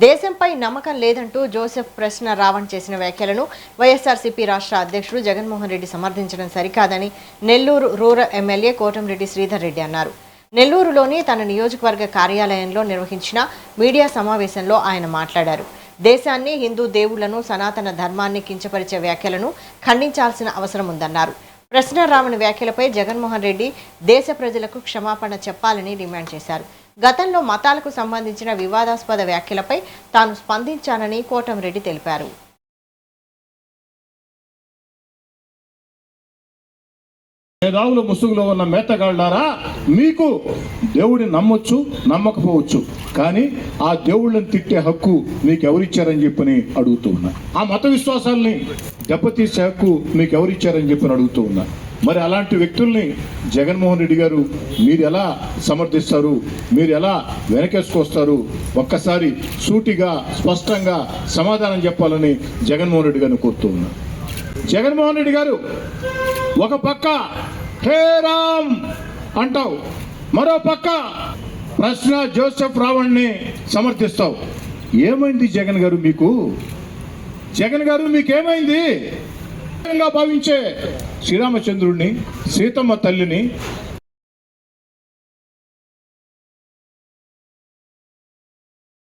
దేశంపై నమ్మకం లేదంటూ జోసెఫ్ ప్రశ్న రావణ్ చేసిన వ్యాఖ్యలను వైఎస్ఆర్సీపీ రాష్ట్ర అధ్యక్షుడు జగన్మోహన్ రెడ్డి సమర్థించడం సరికాదని నెల్లూరు రూరల్ ఎమ్మెల్యే కోటంరెడ్డి శ్రీధర్ రెడ్డి అన్నారు. నెల్లూరులోని తన నియోజకవర్గ కార్యాలయంలో నిర్వహించిన మీడియా సమావేశంలో ఆయన మాట్లాడారు. దేశాన్ని, హిందూ దేవుళ్లను, సనాతన ధర్మాన్ని కించపరిచే వ్యాఖ్యలను ఖండించాల్సిన అవసరం ఉందన్నారు. ప్రశ్న రావణ్ వ్యాఖ్యలపై జగన్మోహన్ రెడ్డి దేశ ప్రజలకు క్షమాపణ చెప్పాలని డిమాండ్ చేశారు. గతంలో మతాలకు సంబంధించిన వివాదాస్పద వ్యాఖ్యలపై తాను స్పందించానని కోటంరెడ్డి తెలిపారు. మేధావుల ముసుగులో ఉన్న మేతగాళ్ళారా, మీకు దేవుడిని నమ్మొచ్చు, నమ్మకపోవచ్చు, కానీ ఆ దేవుళ్ళని తిట్టే హక్కు మీకు ఎవరిచ్చారని చెప్పని అడుగుతూ ఉన్నా. ఆ మత విశ్వాసాలని దెబ్బతీసే హక్కు మీకు ఎవరిచ్చారని చెప్పని అడుగుతూ ఉన్నా. మరి అలాంటి వ్యక్తుల్ని జగన్మోహన్ రెడ్డి గారు మీరు ఎలా సమర్థిస్తారు, మీరు ఎలా వెనకేసుకొస్తారు? ఒక్కసారి సూటిగా స్పష్టంగా సమాధానం చెప్పాలని జగన్మోహన్ రెడ్డి గారిని కోరుతూ ఉన్నా. జగన్మోహన్ రెడ్డి గారు ఒక పక్క హే రామ్ అంటావు, మరో పక్క ప్రశ్న జోసెఫ్ రావణ్ని సమర్థిస్తావు. ఏమైంది జగన్ గారు మీకు? జగన్ గారు మీకేమైంది? భావించే శ్రీరామచంద్రుడిని, సీతమ్మ తల్లిని,